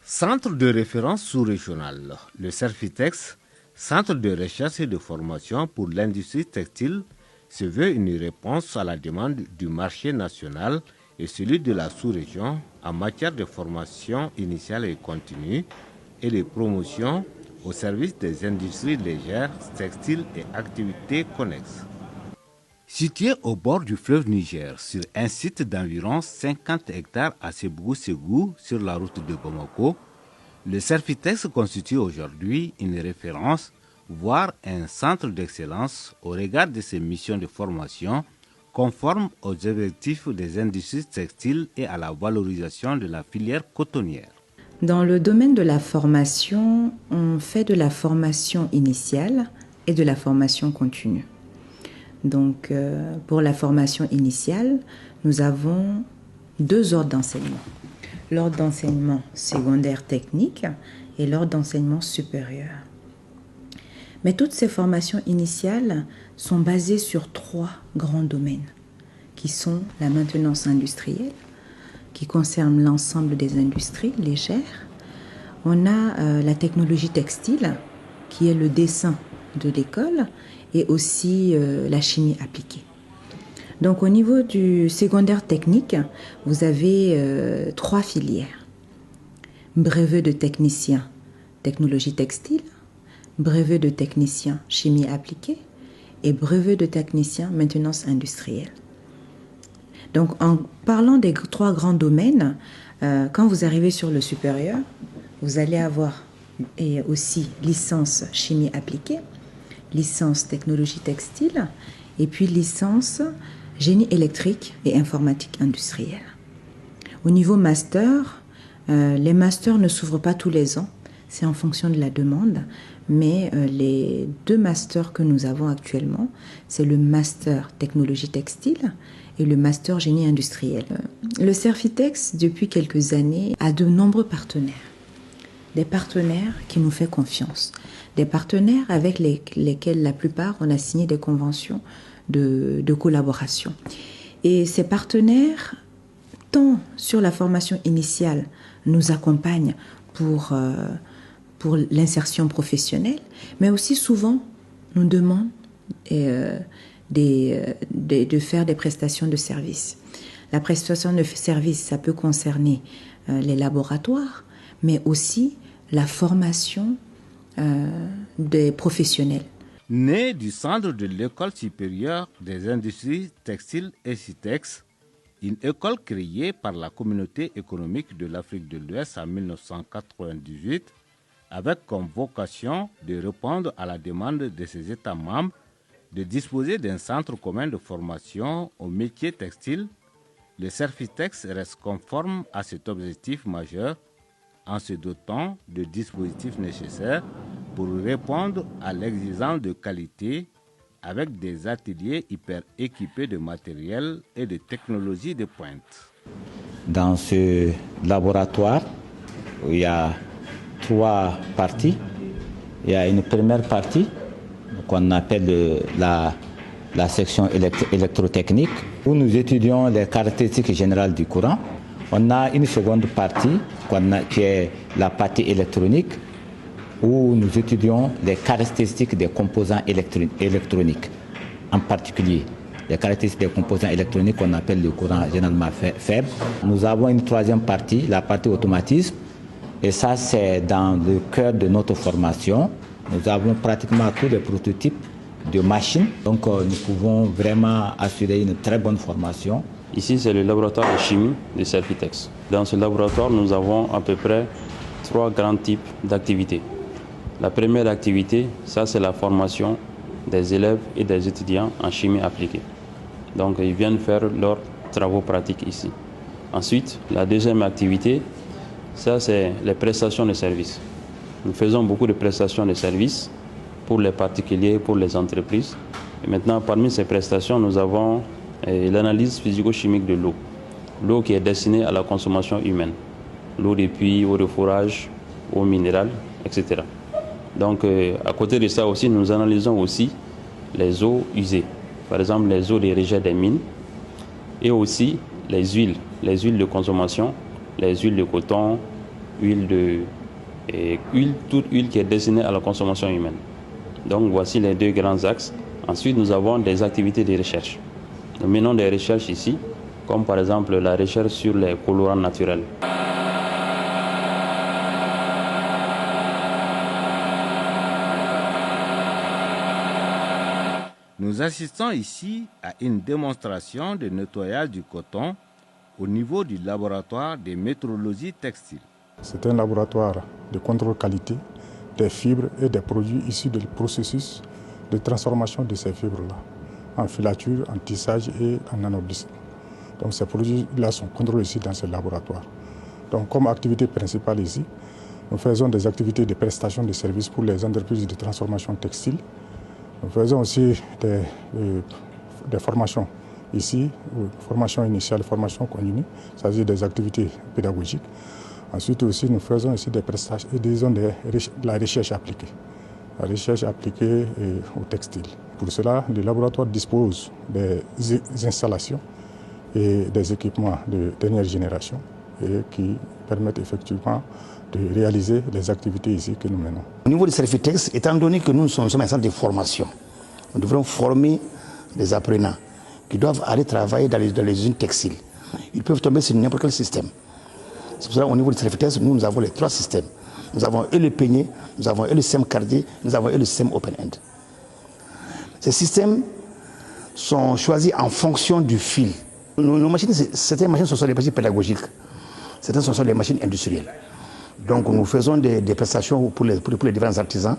Centre de référence sous-régional, le Servitex, centre de recherche et de formation pour l'industrie textile, se veut une réponse à la demande du marché national et celui de la sous-région en matière de formation initiale et continue et de promotion au service des industries légères, textiles et activités connexes. Situé au bord du fleuve Niger, sur un site d'environ 50 hectares à Sebougou-Ségou, sur la route de Bamako, le Servitex constitue aujourd'hui une référence, voire un centre d'excellence au regard de ses missions de formation conformes aux objectifs des industries textiles et à la valorisation de la filière cotonnière. Dans le domaine de la formation, on fait de la formation initiale et de la formation continue. Donc, pour la formation initiale, nous avons 2 ordres d'enseignement. L'ordre d'enseignement secondaire technique et l'ordre d'enseignement supérieur. Mais toutes ces formations initiales sont basées sur 3 grands domaines, qui sont la maintenance industrielle, qui concerne l'ensemble des industries légères. On a la technologie textile, qui est le dessin de l'école, et aussi la chimie appliquée. Donc au niveau du secondaire technique, vous avez 3 filières. Brevet de technicien technologie textile, brevet de technicien chimie appliquée et brevet de technicien maintenance industrielle. Donc en parlant des 3 grands domaines, quand vous arrivez sur le supérieur, vous allez avoir et aussi licence chimie appliquée, licence technologie textile et puis licence génie électrique et informatique industrielle. Au niveau master, les masters ne s'ouvrent pas tous les ans, c'est en fonction de la demande, mais les 2 masters que nous avons actuellement, c'est le master technologie textile et le master génie industriel. Le Servitex, depuis quelques années, a de nombreux partenaires. Des partenaires qui nous font confiance, des partenaires avec lesquels la plupart on a signé des conventions de collaboration. Et ces partenaires, tant sur la formation initiale, nous accompagnent pour l'insertion professionnelle, mais aussi souvent nous demandent de faire des prestations de services. La prestation de services, ça peut concerner les laboratoires, mais aussi la formation des professionnels. Né du centre de l'École supérieure des industries textiles et CITEX, une école créée par la Communauté économique de l'Afrique de l'Ouest en 1998, avec comme vocation de répondre à la demande de ses États membres de disposer d'un centre commun de formation aux métiers textiles, le Servitex reste conforme à cet objectif majeur en se dotant de dispositifs nécessaires pour répondre à l'exigence de qualité avec des ateliers hyper équipés de matériel et de technologies de pointe. Dans ce laboratoire, il y a 3 parties. Il y a une première partie qu'on appelle la section électrotechnique, où nous étudions les caractéristiques générales du courant. On a une seconde partie qui est la partie électronique, où nous étudions les caractéristiques des composants électroniques, en particulier les caractéristiques des composants électroniques qu'on appelle le courant généralement faible. Nous avons une 3e partie, la partie automatisme, et ça c'est dans le cœur de notre formation. Nous avons pratiquement tous les prototypes de machines, donc nous pouvons vraiment assurer une très bonne formation. Ici, c'est le laboratoire de chimie de Servitex. Dans ce laboratoire, nous avons à peu près 3 grands types d'activités. La première activité, ça c'est la formation des élèves et des étudiants en chimie appliquée. Donc, ils viennent faire leurs travaux pratiques ici. Ensuite, la deuxième activité, ça c'est les prestations de services. Nous faisons beaucoup de prestations de services pour les particuliers, pour les entreprises. Et maintenant, parmi ces prestations, nous avons l'analyse physico-chimique de l'eau. L'eau qui est destinée à la consommation humaine. L'eau des puits, eau de forage, eau minérale, etc. Donc à côté de ça aussi, nous analysons aussi les eaux usées, par exemple les eaux de rejet des mines et aussi les huiles de consommation, les huiles de coton, toute huile qui est destinée à la consommation humaine. Donc voici les deux grands axes. Ensuite, nous avons des activités de recherche. Nous menons des recherches ici, comme par exemple la recherche sur les colorants naturels. Nous assistons ici à une démonstration de nettoyage du coton au niveau du laboratoire de métrologie textile. C'est un laboratoire de contrôle qualité des fibres et des produits issus du processus de transformation de ces fibres-là, en filature, en tissage et en anoblissement. Donc ces produits-là sont contrôlés ici dans ce laboratoire. Donc comme activité principale ici, nous faisons des activités de prestation de services pour les entreprises de transformation textile. Nous faisons aussi des formations ici, formation initiale, formation continue, c'est-à-dire des activités pédagogiques. Ensuite aussi, nous faisons ici des prestations, disons de la recherche appliquée. La recherche appliquée au textile. Pour cela, le laboratoire dispose des installations et des équipements de dernière génération et qui permettent effectivement de réaliser les activités ici que nous menons. Au niveau du Servitex, étant donné que nous sommes un centre de formation, nous devrons former les apprenants qui doivent aller travailler dans les usines textiles. Ils peuvent tomber sur n'importe quel système. C'est pour cela qu'au niveau du Servitex, nous avons les 3 systèmes. Nous avons et le peigné, nous avons et le système Cardier, nous avons et le système Open End. Ces systèmes sont choisis en fonction du fil. Nos machines, certaines machines sont des machines pédagogiques, certaines sont des machines industrielles. Donc nous faisons des prestations pour les différents artisans.